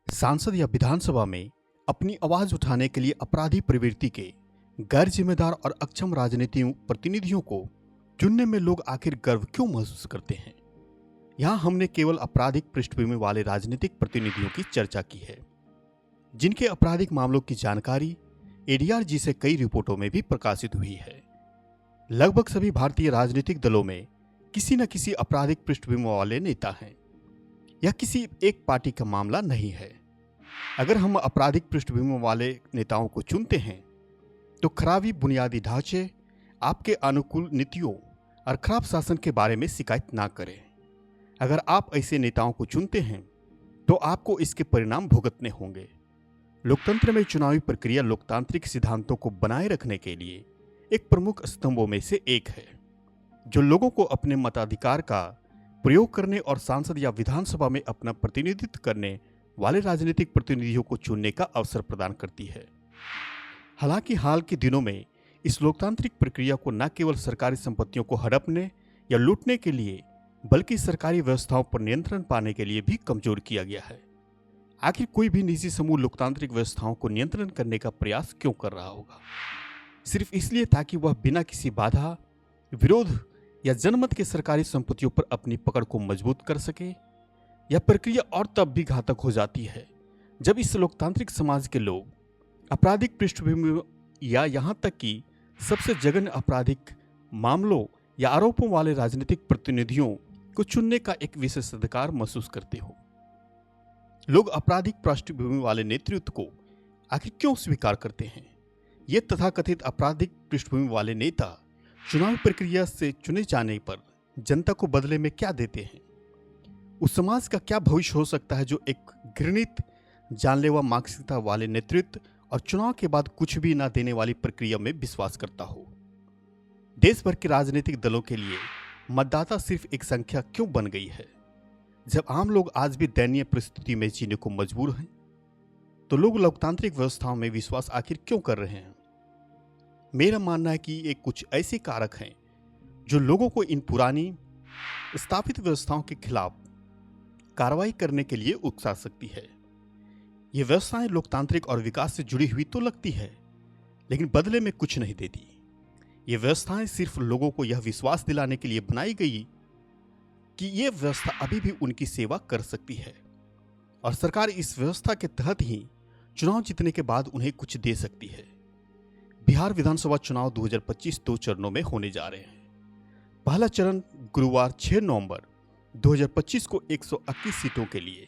सांसद या विधानसभा में अपनी आवाज उठाने के लिए अपराधी प्रवृत्ति के गैर जिम्मेदार और अक्षम राजनीतिक प्रतिनिधियों को चुनने में लोग आखिर गर्व क्यों महसूस करते हैं। यहाँ हमने केवल आपराधिक पृष्ठभूमि वाले राजनीतिक प्रतिनिधियों की चर्चा की है, जिनके आपराधिक मामलों की जानकारी एडीआर से कई रिपोर्टों में भी प्रकाशित हुई है। लगभग सभी भारतीय राजनीतिक दलों में किसी न किसी आपराधिक पृष्ठभूमि वाले नेता हैं। यह किसी एक पार्टी का मामला नहीं है। अगर हम आपराधिक पृष्ठभूमि वाले नेताओं को चुनते हैं तो खराबी बुनियादी ढांचे, आपके अनुकूल नीतियों और खराब शासन के बारे में शिकायत ना करें। अगर आप ऐसे नेताओं को चुनते हैं तो आपको इसके परिणाम भुगतने होंगे। लोकतंत्र में चुनावी प्रक्रिया लोकतांत्रिक सिद्धांतों को बनाए रखने के लिए एक प्रमुख स्तंभों में से एक है, जो लोगों को अपने मताधिकार का प्रयोग करने और सांसद या विधानसभा में अपना प्रतिनिधित्व करने वाले राजनीतिक प्रतिनिधियों को चुनने का अवसर प्रदान करती है। हालांकि हाल के दिनों में इस लोकतांत्रिक प्रक्रिया को न केवल सरकारी संपत्तियों को हड़पने या लूटने के लिए, बल्कि सरकारी व्यवस्थाओं पर नियंत्रण पाने के लिए भी कमजोर किया गया है। आखिर कोई भी निजी समूह लोकतांत्रिक व्यवस्थाओं को नियंत्रण करने का प्रयास क्यों कर रहा होगा? सिर्फ इसलिए ताकि वह बिना किसी बाधा, विरोध या जनमत के सरकारी संपत्तियों पर अपनी पकड़ को मजबूत कर सके। यह प्रक्रिया और तब भी घातक हो जाती है जब इस लोकतांत्रिक समाज के लोग आपराधिक पृष्ठभूमि या यहां तक कि सबसे जघन्य आपराधिक मामलों या आरोपों वाले राजनीतिक प्रतिनिधियों को चुनने का एक विशेषाधिकार महसूस करते हो। लोग आपराधिक पृष्ठभूमि वाले नेतृत्व को आखिर क्यों स्वीकार करते हैं? ये तथाकथित आपराधिक पृष्ठभूमि वाले नेता चुनावी प्रक्रिया से चुने जाने पर जनता को बदले में क्या देते हैं? उस समाज का क्या भविष्य हो सकता है जो एक घृणित, जानलेवा मानसिकता वाले नेतृत्व और चुनाव के बाद कुछ भी ना देने वाली प्रक्रिया में विश्वास करता हो? देश भर के राजनीतिक दलों के लिए मतदाता सिर्फ एक संख्या क्यों बन गई है? जब आम लोग आज भी दयनीय परिस्थिति में जीने को मजबूर हैं, तो लोग लोकतांत्रिक व्यवस्थाओं में विश्वास आखिर क्यों कर रहे हैं? मेरा मानना है कि ये कुछ ऐसे कारक हैं जो लोगों को इन पुरानी स्थापित व्यवस्थाओं के खिलाफ कार्रवाई करने के लिए उकसा सकती है। ये व्यवस्थाएं लोकतांत्रिक और विकास से जुड़ी हुई तो लगती है, लेकिन बदले में कुछ नहीं देती। ये व्यवस्थाएं सिर्फ लोगों को यह विश्वास दिलाने के लिए बनाई गई कि यह व्यवस्था अभी भी उनकी सेवा कर सकती है और सरकार इस व्यवस्था के तहत ही चुनाव जीतने के बाद उन्हें कुछ दे सकती है। बिहार विधानसभा चुनाव 2025 दो चरणों में होने जा रहे हैं। पहला चरण गुरुवार 6 नवंबर 2025 को 121 सीटों के लिए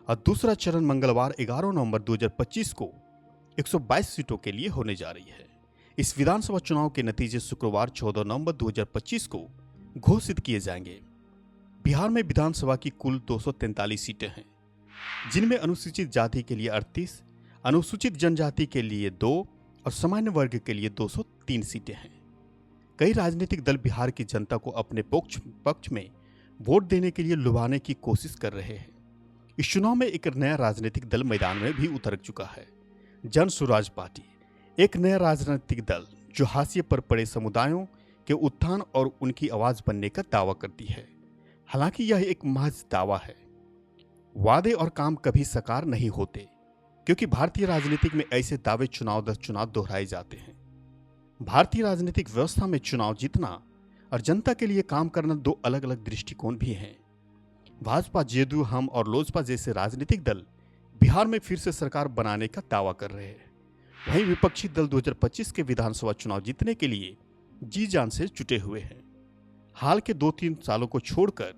और दूसरा चरण मंगलवार 11 नवंबर 2025 को 122 सीटों के लिए होने जा रही है। इस विधानसभा चुनाव के नतीजे शुक्रवार 14 नवंबर 2025 को घोषित किए जाएंगे। बिहार में विधानसभा की कुल 243 सीटें हैं, जिनमें अनुसूचित जाति के लिए 38, अनुसूचित जनजाति के लिए 2 और सामान्य वर्ग के लिए 203 सीटें हैं। कई राजनीतिक दल बिहार की जनता को अपने पक्ष में वोट देने के लिए लुभाने की कोशिश कर रहे हैं। इस चुनाव में एक नया राजनीतिक दल मैदान में भी उतर चुका है, जन स्वराज पार्टी, एक नया राजनीतिक दल जो हाशिए पर पड़े समुदायों के उत्थान और उनकी आवाज बनने का दावा करती है। हालांकि यह एक महज दावा है। वादे और काम कभी साकार नहीं होते, क्योंकि भारतीय राजनीतिक में ऐसे दावे चुनाव दर चुनाव दोहराए जाते हैं। भारतीय राजनीतिक व्यवस्था में चुनाव जीतना और जनता के लिए काम करना दो अलग अलग दृष्टिकोण भी हैं। भाजपा, जेडीयू, हम और लोजपा जैसे राजनीतिक दल बिहार में फिर से सरकार बनाने का दावा कर रहे हैं। वहीं विपक्षी दल 2025 के विधानसभा चुनाव जीतने के लिए जी जान से जुटे हुए हैं। हाल के 2-3 सालों को छोड़कर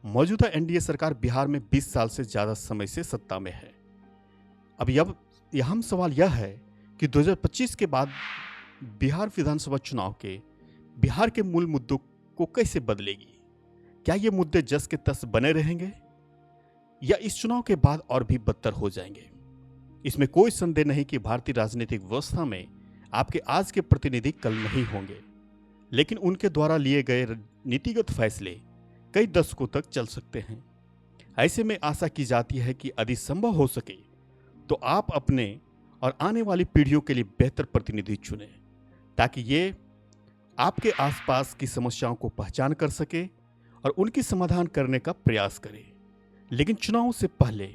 मौजूदा एनडीए सरकार बिहार में 20 साल से ज्यादा समय से सत्ता में है। अब अहम सवाल यह है कि 2025 के बाद बिहार विधानसभा चुनाव के बिहार के मूल मुद्दों को कैसे बदलेगी? क्या ये मुद्दे जस के तस बने रहेंगे या इस चुनाव के बाद और भी बदतर हो जाएंगे? इसमें कोई संदेह नहीं कि भारतीय राजनीतिक व्यवस्था में आपके आज के प्रतिनिधि कल नहीं होंगे, लेकिन उनके द्वारा लिए गए नीतिगत फैसले कई दशकों तक चल सकते हैं। ऐसे में आशा की जाती है कि यदि संभव हो सके तो आप अपने और आने वाली पीढ़ियों के लिए बेहतर प्रतिनिधि चुनें, ताकि ये आपके आसपास की समस्याओं को पहचान कर सके और उनकी समाधान करने का प्रयास करें। लेकिन चुनाव से पहले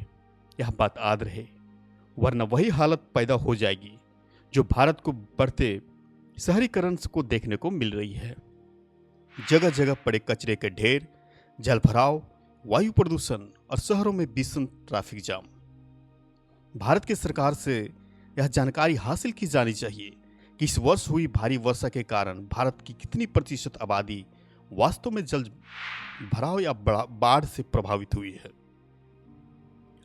यह बात याद रहे, वरना वही हालत पैदा हो जाएगी जो भारत को बढ़ते शहरीकरण को देखने को मिल रही है। जगह जगह पड़े कचरे के ढेर, जलभराव, वायु प्रदूषण और शहरों में भीषण ट्रैफिक जाम। भारत की सरकार से यह जानकारी हासिल की जानी चाहिए कि इस वर्ष हुई भारी वर्षा के कारण भारत की कितनी प्रतिशत आबादी वास्तव में जल भराव या बाढ़ से प्रभावित हुई है,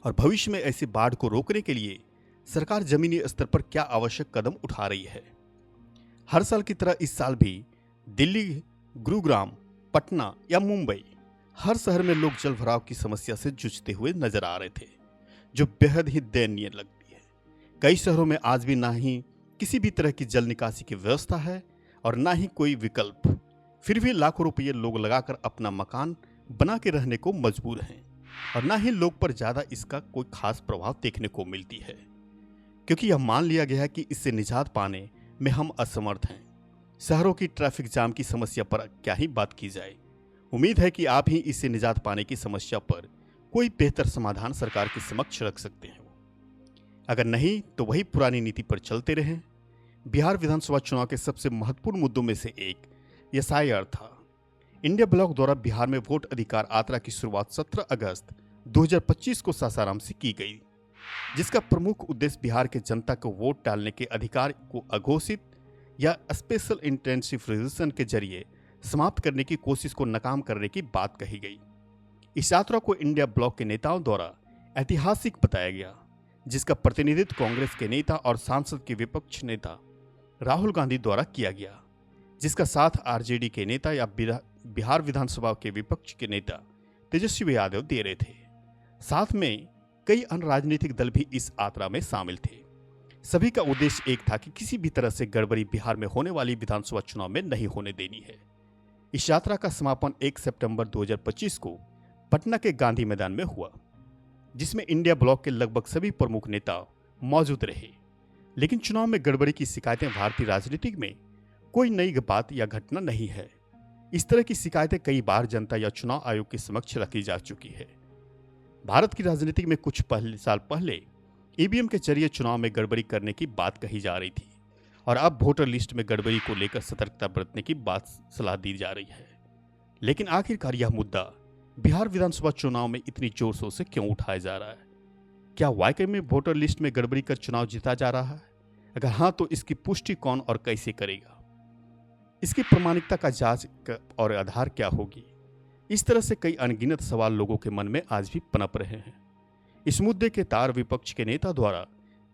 और भविष्य में ऐसी बाढ़ को रोकने के लिए सरकार जमीनी स्तर पर क्या आवश्यक कदम उठा रही है। हर साल की तरह इस साल भी दिल्ली, गुरुग्राम, पटना या मुंबई, हर शहर में लोग जल भराव की समस्या से जूझते हुए नजर आ रहे थे, जो बेहद ही दयनीय लगती है। कई शहरों में आज भी ना ही किसी भी तरह की जल निकासी की व्यवस्था है और ना ही कोई विकल्प, फिर भी लाखों रुपये लोग लगाकर अपना मकान बना के रहने को मजबूर हैं, और ना ही लोग पर ज्यादा इसका कोई खास प्रभाव देखने को मिलती है, क्योंकि यह मान लिया गया है कि इससे निजात पाने में हम असमर्थ हैं। शहरों की ट्रैफिक जाम की समस्या पर क्या ही बात की जाए। उम्मीद है कि आप ही इससे निजात पाने की समस्या पर कोई बेहतर समाधान सरकार के समक्ष रख सकते हैं। अगर नहीं तो वही पुरानी नीति पर चलते रहें। बिहार विधानसभा चुनाव के सबसे महत्वपूर्ण मुद्दों में से एक एसआईआर था। इंडिया ब्लॉक द्वारा बिहार में वोट अधिकार यात्रा की शुरुआत 17 अगस्त 2025 को सासाराम से की गई, जिसका प्रमुख उद्देश्य बिहार के जनता को वोट डालने के अधिकार को अघोषित या स्पेशल इंटेंसिव रेजोल्यूशन के जरिए समाप्त करने की कोशिश को नाकाम करने की बात कही गई। इस यात्रा को इंडिया ब्लॉक के नेताओं द्वारा ऐतिहासिक बताया गया, जिसका प्रतिनिधित्व कांग्रेस के नेता और सांसद के विपक्ष नेता राहुल गांधी द्वारा किया गया, जिसका साथ आरजेडी के नेता या बिहार विधानसभा के विपक्ष के नेता तेजस्वी यादव दे रहे थे। साथ में कई अन्य राजनीतिक दल भी इस यात्रा में शामिल थे। सभी का उद्देश्य एक था कि किसी भी तरह से गड़बड़ी बिहार में होने वाली विधानसभा चुनाव में नहीं होने देनी है। इस यात्रा का समापन 1 सितंबर 2025 को पटना के गांधी मैदान में हुआ, जिसमें इंडिया ब्लॉक के लगभग सभी प्रमुख नेता मौजूद रहे। लेकिन चुनाव में गड़बड़ी की शिकायतें भारतीय राजनीति में कोई नई बात या घटना नहीं है। इस तरह की शिकायतें कई बार जनता या चुनाव आयोग के समक्ष रखी जा चुकी है। भारत की राजनीति में कुछ साल पहले ईवीएम के जरिए चुनाव में गड़बड़ी करने की बात कही जा रही थी, और अब वोटर लिस्ट में गड़बड़ी को लेकर सतर्कता बरतने की बात सलाह दी जा रही है। लेकिन आखिरकार यह मुद्दा बिहार विधानसभा चुनाव में इतनी जोर शोर से क्यों उठाया जा रहा है? क्या वाकई में वोटर लिस्ट में गड़बड़ी कर चुनाव जीता जा रहा है? अगर हाँ, तो इसकी पुष्टि कौन और कैसे करेगा? इसकी प्रामाणिकता का जांच और आधार क्या होगी? इस तरह से कई अनगिनत सवाल लोगों के मन में आज भी पनप रहे हैं। इस मुद्दे के तार विपक्ष के नेता द्वारा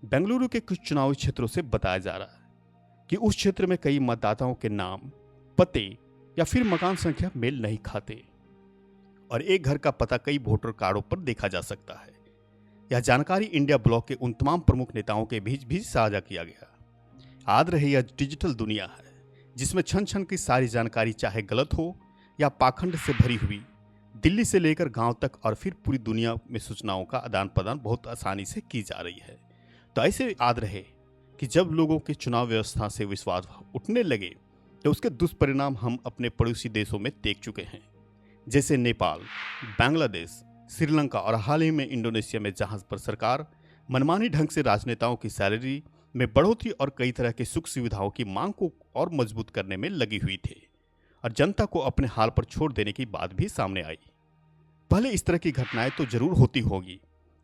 बेंगलुरु के कुछ चुनावी क्षेत्रों से बताया जा रहा है कि उस क्षेत्र में कई मतदाताओं के नाम, पते या फिर मकान संख्या मेल नहीं खाते, और एक घर का पता कई वोटर कार्डों पर देखा जा सकता है। यह जानकारी इंडिया ब्लॉक के उन तमाम प्रमुख नेताओं के बीच भी साझा किया गया। याद रहे, यह डिजिटल दुनिया है जिसमें क्षण क्षण की सारी जानकारी चाहे गलत हो या पाखंड से भरी हुई, दिल्ली से लेकर गांव तक और फिर पूरी दुनिया में सूचनाओं का आदान प्रदान बहुत आसानी से की जा रही है। तो ऐसे याद रहे कि जब लोगों के चुनाव व्यवस्था से विश्वास उठने लगे तो उसके दुष्परिणाम हम अपने पड़ोसी देशों में देख चुके हैं, जैसे नेपाल, बांग्लादेश, श्रीलंका और हाल ही में इंडोनेशिया में, जहां पर सरकार मनमानी ढंग से राजनेताओं की सैलरी में बढ़ोतरी और कई तरह के सुख सुविधाओं की मांग को और मजबूत करने में लगी हुई थी, और जनता को अपने हाल पर छोड़ देने की बात भी सामने आई। पहले इस तरह की घटनाएं तो जरूर होती होगी,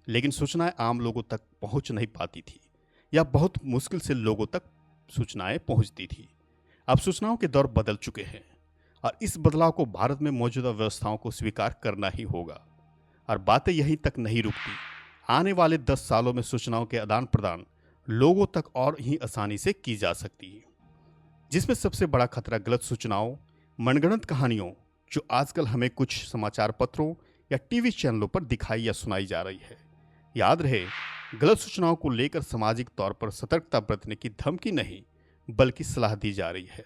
लेकिन सूचनाएं आम लोगों तक पहुंच नहीं पाती थी, या बहुत मुश्किल से लोगों तक सूचनाएं पहुंचती थी। अब सूचनाओं के दौर बदल चुके हैं, और इस बदलाव को भारत में मौजूदा व्यवस्थाओं को स्वीकार करना ही होगा। और बातें यहीं तक नहीं रुकती। आने वाले 10 सालों में सूचनाओं के आदान प्रदान लोगों तक और ही आसानी से की जा सकती है, जिसमें सबसे बड़ा खतरा गलत सूचनाओं, मनगढ़ंत कहानियों, जो आजकल हमें कुछ समाचार पत्रों या टीवी चैनलों पर दिखाई या सुनाई जा रही है। याद रहे, गलत सूचनाओं को लेकर सामाजिक तौर पर सतर्कता बरतने की धमकी नहीं, बल्कि सलाह दी जा रही है।